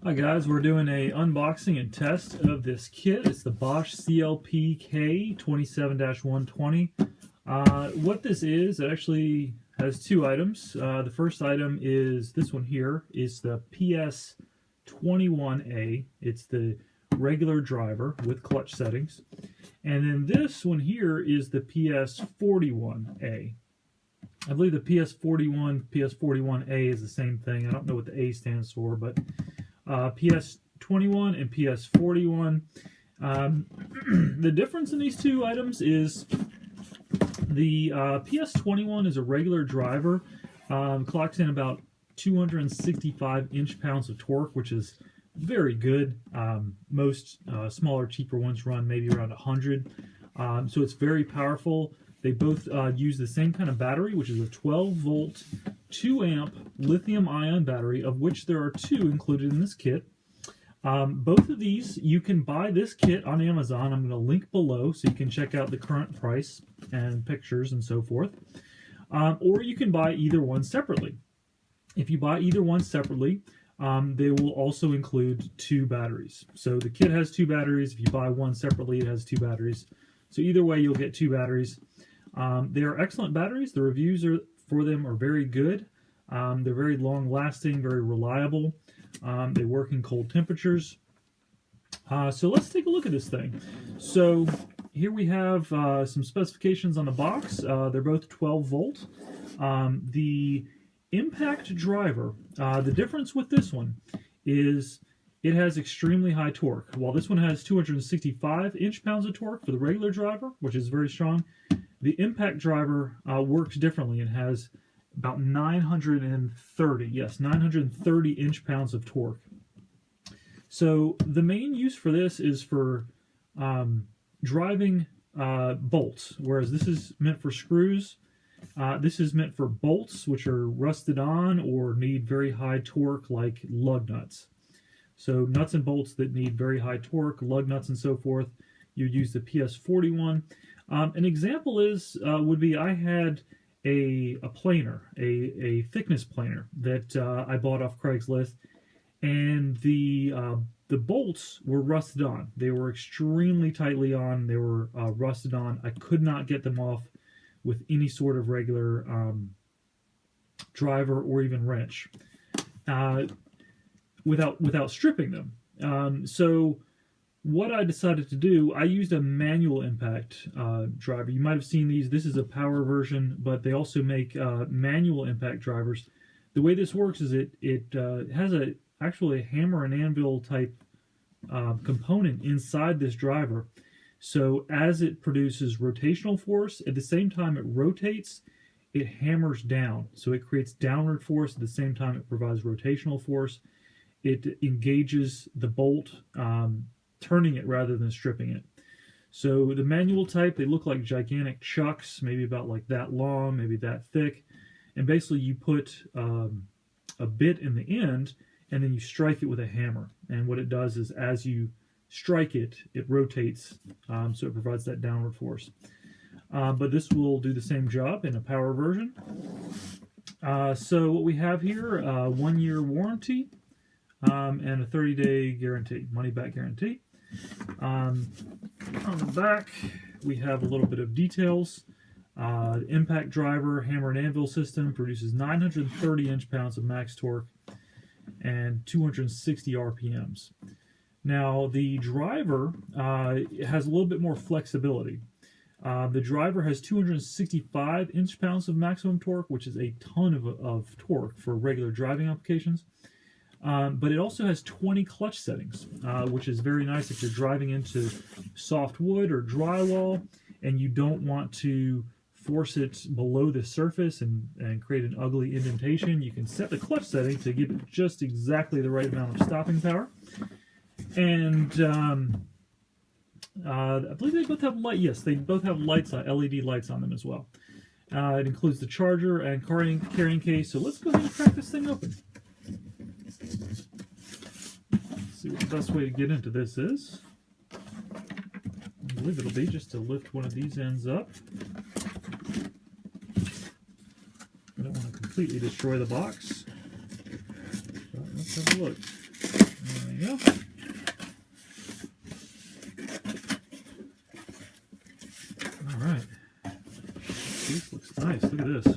Hi guys, we're doing a unboxing and test of this kit. It's the Bosch CLPK27-120. What this is, it actually has two items. The first item is this one here, is the PS21-2A. It's the regular driver with clutch settings. And then this one here is the PS41-2A. I believe the PS41 is the same thing. I don't know what the A stands for, but PS21 and PS41. The difference in these two items is the PS21 is a regular driver, clocks in about 265 inch-pounds of torque, which is very good. Most smaller, cheaper ones run maybe around 100, so it's very powerful. They both use the same kind of battery, which is a 12-volt, 2-amp lithium-ion battery, of which there are two included in this kit. Both of these, you can buy this kit on Amazon. I'm going to link below so you can check out the current price and pictures and so forth. Or you can buy either one separately. If you buy either one separately, they will also include two batteries. So the kit has two batteries. If you buy one separately, it has two batteries. So either way, you'll get two batteries. They are excellent batteries. The reviews for them are very good. They're very long-lasting, very reliable. They work in cold temperatures. So let's take a look at this thing. So here we have some specifications on the box. They're both 12-volt. The impact driver, the difference with this one is it has extremely high torque. While this one has 265 inch-pounds of torque for the regular driver, which is very strong, the impact driver works differently and has about 930 inch-pounds of torque. So the main use for this is for driving bolts, whereas this is meant for screws. This is meant for bolts which are rusted on or need very high torque, like lug nuts. So nuts and bolts that need very high torque, lug nuts and so forth, you use the PS41. An example would be I had a planer, a thickness planer that I bought off Craigslist, and the bolts were rusted on. They were extremely tightly on. They were rusted on. I could not get them off with any sort of regular driver or even wrench without stripping them. So what I decided to do, I used a manual impact driver. You might have seen these. This is a power version, but they also make manual impact drivers. The way this works is it has actually a hammer and anvil type component inside this driver. So as it produces rotational force, at the same time it rotates, it hammers down. So it creates downward force. At the same time it provides rotational force. It engages the bolt, turning it rather than stripping it. So the manual type, they look like gigantic chucks, maybe about like that long, maybe that thick. And basically you put a bit in the end, and then you strike it with a hammer. And what it does is as you strike it, it rotates, so it provides that downward force. But this will do the same job in a power version. So what we have here, 1-year warranty and a 30-day guarantee, money-back guarantee. On the back, we have a little bit of details. Impact driver, hammer and anvil system, produces 930 inch-pounds of max torque and 260 RPMs. Now, the driver has a little bit more flexibility. The driver has 265 inch-pounds of maximum torque, which is a ton of torque for regular driving applications. But it also has 20 clutch settings, which is very nice if you're driving into soft wood or drywall and you don't want to force it below the surface and create an ugly indentation. You can set the clutch setting to give it just exactly the right amount of stopping power. And I believe they both have light. Yes, they both have lights, LED lights on them as well. It includes the charger and carrying case. So let's go ahead and crack this thing open. See what the best way to get into this is. I believe it'll be just to lift one of these ends up. I don't want to completely destroy the box. But let's have a look. There we go. Alright. This looks nice. Look at this.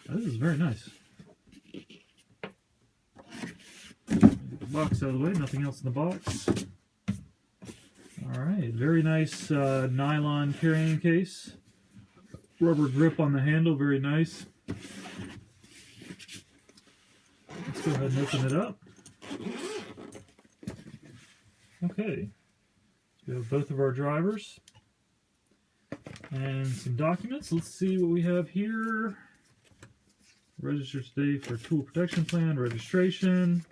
This is very nice. Get the box out of the way. Nothing else in the box. Alright. Very nice nylon carrying case. Rubber grip on the handle. Very nice. Let's go ahead and open it up. Okay. So we have both of our drivers. And some documents. Let's see what we have here. Register today for tool protection plan, registration,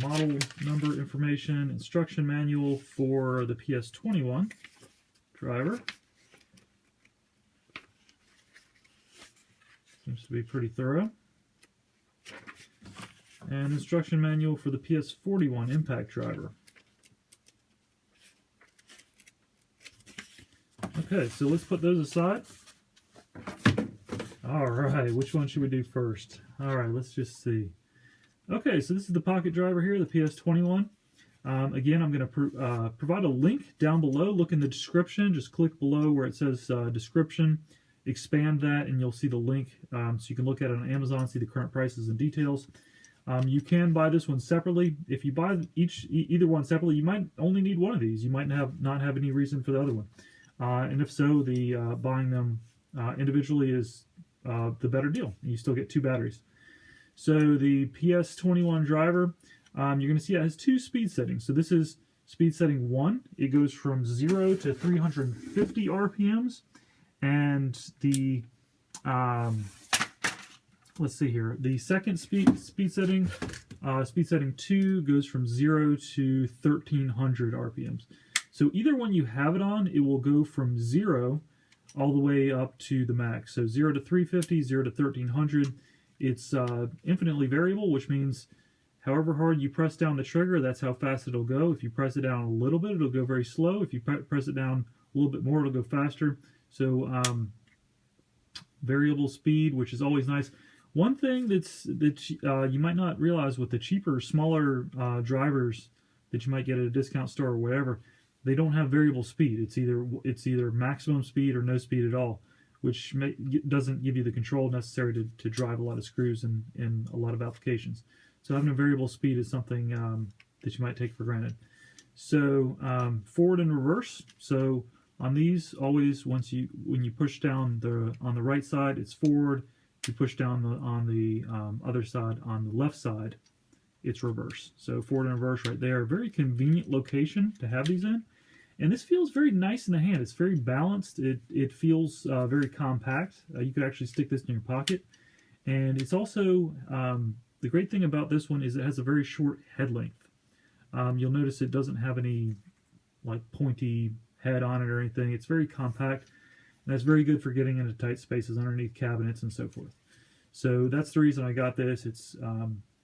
model number information, instruction manual for the PS21 driver. Seems to be pretty thorough. And instruction manual for the PS41 impact driver. Okay, so let's put those aside. Alright, which one should we do first? Alright, let's just see. Okay, so this is the pocket driver here, the PS21. Again, I'm going to provide a link down below. Look in the description. Just click below where it says description. Expand that and you'll see the link. So you can look at it on Amazon, see the current prices and details. You can buy this one separately. If you buy either one separately, you might only need one of these. You might not have any reason for the other one. And if so, the buying them individually is the better deal. You still get 2 batteries. So the PS21 driver, you're going to see it has 2 speed settings. So this is speed setting 1. It goes from 0 to 350 RPMs. And the, let's see here, the second speed setting, speed setting 2 goes from 0 to 1300 RPMs. So either one you have it on, it will go from 0 all the way up to the max. So 0 to 350, 0 to 1300. It's infinitely variable, which means however hard you press down the trigger, that's how fast it'll go. If you press it down a little bit, it'll go very slow. If you press it down a little bit more, it'll go faster. So variable speed, which is always nice. One thing that you might not realize with the cheaper, smaller drivers that you might get at a discount store or whatever, they don't have variable speed. It's either maximum speed or no speed at all, which doesn't give you the control necessary to drive a lot of screws in a lot of applications. So having a variable speed is something that you might take for granted. So forward and reverse. So on these, always when you push down on the right side, it's forward. If you push down on the other side, on the left side, it's reverse. So forward and reverse right there. Very convenient location to have these in. And this feels very nice in the hand. It's very balanced. It feels very compact. You could actually stick this in your pocket. And it's also, the great thing about this one is it has a very short head length. You'll notice it doesn't have any like pointy head on it or anything. It's very compact. And that's very good for getting into tight spaces underneath cabinets and so forth. So that's the reason I got this. It's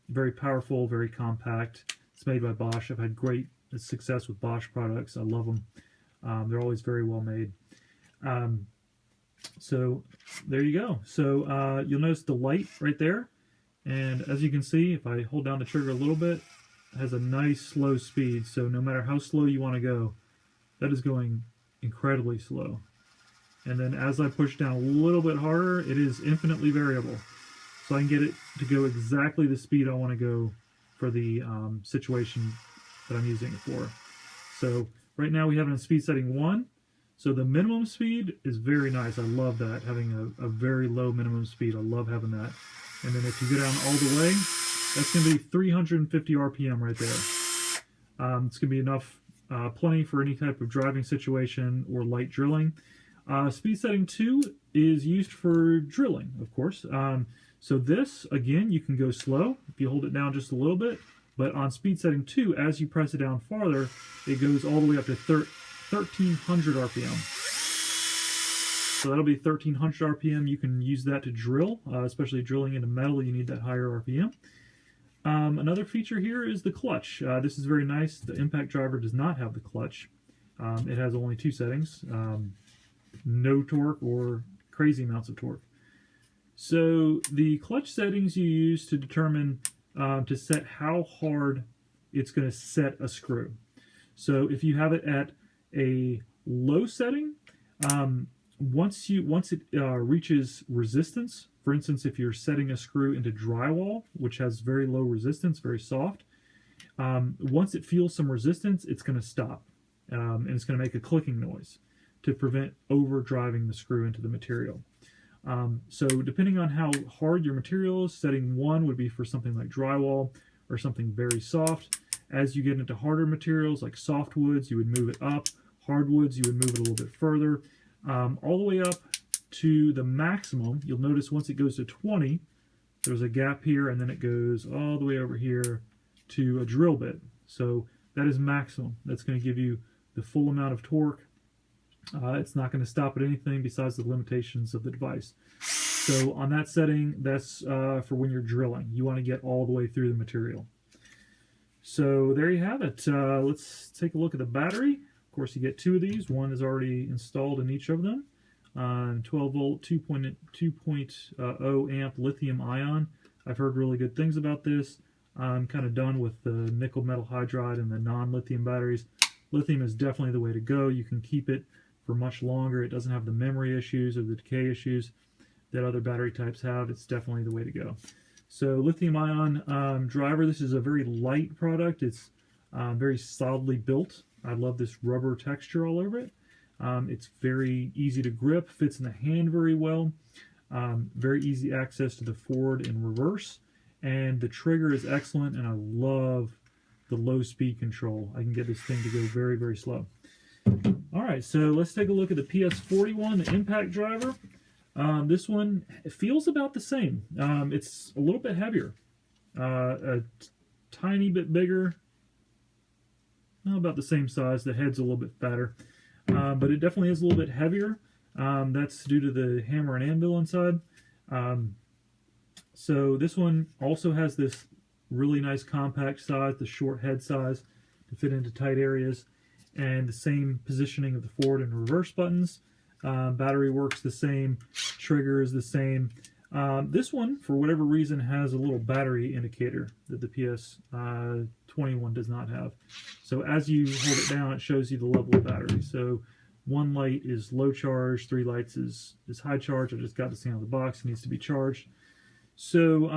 very powerful, very compact. It's made by Bosch. I've had great success with Bosch products. I love them. They're always very well made. So there you go. So you'll notice the light right there. And as you can see, if I hold down the trigger a little bit, it has a nice slow speed. So no matter how slow you want to go, that is going incredibly slow. And then as I push down a little bit harder, it is infinitely variable. So I can get it to go exactly the speed I want to go for the situation that I'm using it for. So right now we have it in speed setting 1. So the minimum speed is very nice. I love that, having a very low minimum speed. I love having that. And then if you go down all the way, that's going to be 350 RPM right there. It's going to be enough, plenty for any type of driving situation or light drilling. Speed setting 2 is used for drilling, of course. So this, again, you can go slow if you hold it down just a little bit. But on speed setting 2, as you press it down farther, it goes all the way up to 1300 RPM. So that'll be 1300 RPM. You can use that to drill, especially drilling into metal. You need that higher RPM. Another feature here is the clutch. This is very nice. The impact driver does not have the clutch. It has only 2 settings, no torque or crazy amounts of torque. So the clutch settings you use to determine to set how hard it's going to set a screw. So if you have it at a low setting, once it reaches resistance, for instance, if you're setting a screw into drywall, which has very low resistance, very soft, once it feels some resistance, it's going to stop, and it's going to make a clicking noise to prevent overdriving the screw into the material. So depending on how hard your material is, setting 1 would be for something like drywall or something very soft. As you get into harder materials like softwoods, you would move it up. Hardwoods, you would move it a little bit further, all the way up to the maximum. You'll notice once it goes to 20, there's a gap here, and then it goes all the way over here to a drill bit. So that is maximum. That's going to give you the full amount of torque. It's not going to stop at anything besides the limitations of the device. So on that setting, that's for when you're drilling. You want to get all the way through the material. So there you have it. Let's take a look at the battery. Of course, you get 2 of these. One is already installed in each of them. 12 volt, 2.0 amp lithium ion. I've heard really good things about this. I'm kind of done with the nickel metal hydride and the non-lithium batteries. Lithium is definitely the way to go. You can keep it for much longer. It doesn't have the memory issues or the decay issues that other battery types have. It's definitely the way to go. So lithium ion driver, this is a very light product. It's very solidly built. I love this rubber texture all over it. It's very easy to grip, fits in the hand very well. Very easy access to the forward and reverse. And the trigger is excellent, and I love the low speed control. I can get this thing to go very, very slow. All right, so let's take a look at the PS41, the impact driver. This one, it feels about the same. It's a little bit heavier, a tiny bit bigger, about the same size. The head's a little bit fatter, but it definitely is a little bit heavier. That's due to the hammer and anvil inside. So this one also has this really nice compact size, the short head size to fit into tight areas, and the same positioning of the forward and reverse buttons. Battery works the same, trigger is the same. This one, for whatever reason, has a little battery indicator that the PS21 does not have. So as you hold it down, it shows you the level of battery. So 1 light is low charge, 3 lights is high charge. I just got this thing out of the box, it needs to be charged. So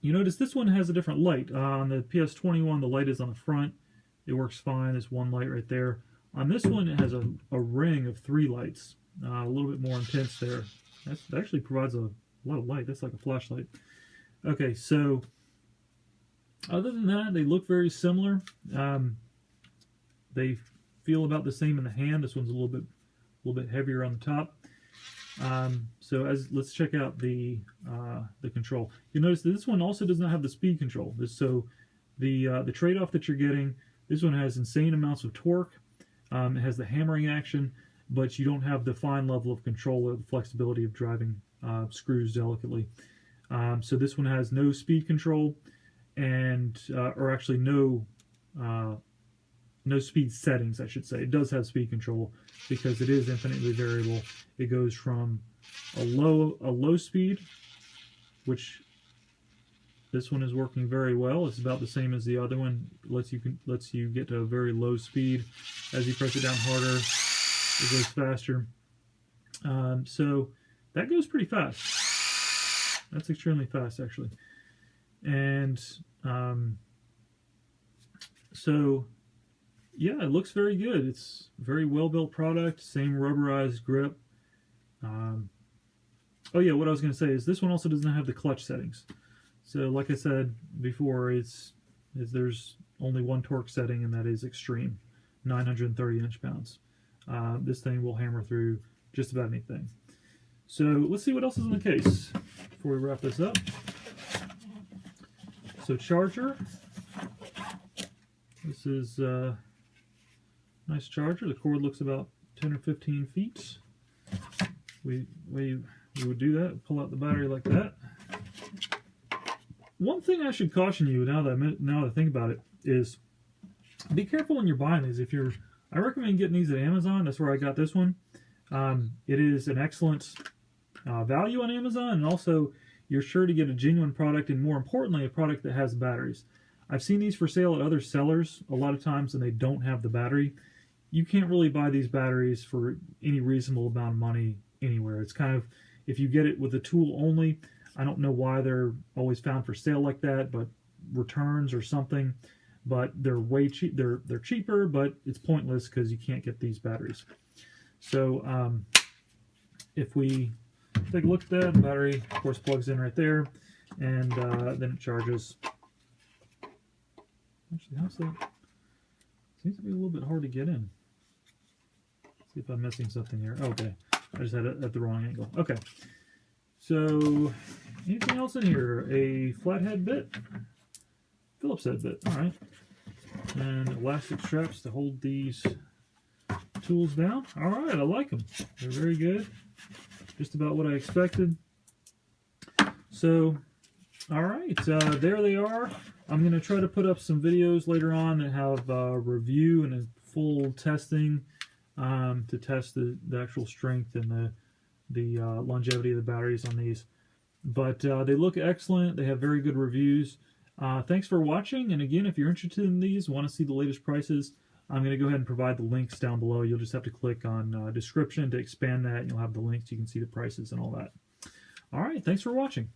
you notice this one has a different light. On the PS21, the light is on the front. It works fine. There's 1 light right there. On this one, it has a ring of 3 lights. A little bit more intense there. That actually provides a lot of light. That's like a flashlight. Okay, so other than that, they look very similar. They feel about the same in the hand. This one's a little bit heavier on the top. So let's check out the control. You'll notice that this one also does not have the speed control. So the trade-off that you're getting, this one has insane amounts of torque. It has the hammering action, but you don't have the fine level of control or the flexibility of driving screws delicately. So this one has no speed control, and or actually no speed settings, I should say. It does have speed control because it is infinitely variable. It goes from a low speed, which this one is working very well. It's about the same as the other one. Lets you get to a very low speed. As you press it down harder, it goes faster. So that goes pretty fast. That's extremely fast, actually. And so yeah, it looks very good. It's a very well-built product. Same rubberized grip. Oh yeah, what I was going to say is this one also does not have the clutch settings. So like I said before, there's only 1 torque setting, and that is extreme, 930 inch-pounds. This thing will hammer through just about anything. So let's see what else is in the case before we wrap this up. So charger. This is a nice charger. The cord looks about 10 or 15 feet. We would do that, pull out the battery like that. One thing I should caution you now that I think about it is be careful when you're buying these. I recommend getting these at Amazon. That's where I got this one. It is an excellent value on Amazon, and also you're sure to get a genuine product, and more importantly, a product that has batteries. I've seen these for sale at other sellers a lot of times, and they don't have the battery. You can't really buy these batteries for any reasonable amount of money anywhere. It's kind of, if you get it with a tool only, I don't know why they're always found for sale like that, but returns or something. But they're way cheap. They're cheaper, but it's pointless because you can't get these batteries. So if we take a look at that, the battery, of course, plugs in right there, and then it charges. Actually, how's that? Seems to be a little bit hard to get in. Let's see if I'm missing something here. Okay, I just had it at the wrong angle. Okay, so anything else in here? A flathead bit, Phillips head bit. All right, and elastic straps to hold these tools down. All right, I like them. They're very good. Just about what I expected. So, all right, there they are. I'm going to try to put up some videos later on that have a review and a full testing to test the actual strength and the longevity of the batteries on these. But they look excellent. They have very good reviews. Thanks for watching. And again, if you're interested in these, want to see the latest prices, I'm going to go ahead and provide the links down below. You'll just have to click on description to expand that, and you'll have the links. You can see the prices and all that. All right, thanks for watching.